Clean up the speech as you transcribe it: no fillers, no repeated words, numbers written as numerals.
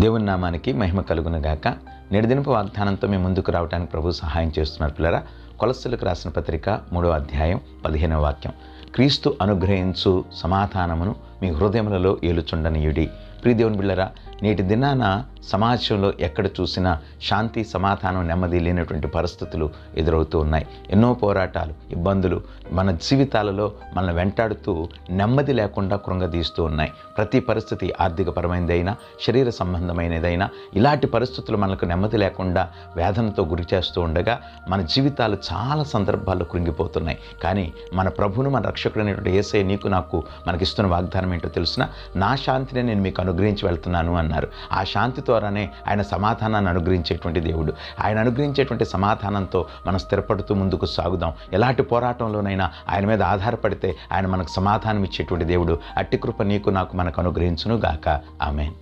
దేవుని నామానికి మహిమ కలుగును గాక. నేటి దినపు వాగ్దానంతో మేము ముందుకు రావడానికి ప్రభు సహాయం చేస్తున్నారు. పిల్లరా, కొలస్సీలకు రాసిన పత్రిక 3వ అధ్యాయం 15వ వాక్యం. క్రీస్తు అనుగ్రహించు సమాధానమును మీ హృదయములలో ఏలుచుండనీయుడి. ప్రియ దేవుని బిళ్ళరా, నేటి దినాన సమాజంలో ఎక్కడ చూసినా శాంతి, సమాధానం, నెమ్మది లేనటువంటి పరిస్థితులు ఎదురవుతూ ఉన్నాయి. ఎన్నో పోరాటాలు, ఇబ్బందులు మన జీవితాలలో మనల్ని వెంటాడుతూ నెమ్మది లేకుండా కృంగదీస్తూ ఉన్నాయి. ప్రతి పరిస్థితి ఆర్థికపరమైనదైనా, శరీర సంబంధమైనదైనా, ఇలాంటి పరిస్థితులు మనకు నెమ్మది లేకుండా వేదనతో గురి చేస్తూ ఉండగా మన జీవితాలు చాలా సందర్భాల్లో కృంగిపోతున్నాయి. కానీ మన ప్రభువును, మన రక్షకుడైనటువంటి యేసయ్య నీకు నాకు మనకిస్తున్న వాగ్దానం ఏంటో తెలుసునా? నా శాంతిని నేను మీకు అనుగ్రహించి వెళ్తున్నాను అన్నారు. ఆ శాంతి ద్వారానే ఆయన సమాధానాన్ని అనుగ్రహించేటువంటి దేవుడు. ఆయన అనుగ్రహించేటువంటి సమాధానంతో మనం స్థిరపడుతూ ముందుకు సాగుదాం. ఎలాంటి పోరాటంలోనైనా ఆయన మీద ఆధారపడితే ఆయన మనకు సమాధానం ఇచ్చేటువంటి దేవుడు. అట్టి కృప నీకు నాకు మనకు అనుగ్రహించును గాక. ఆమేన్.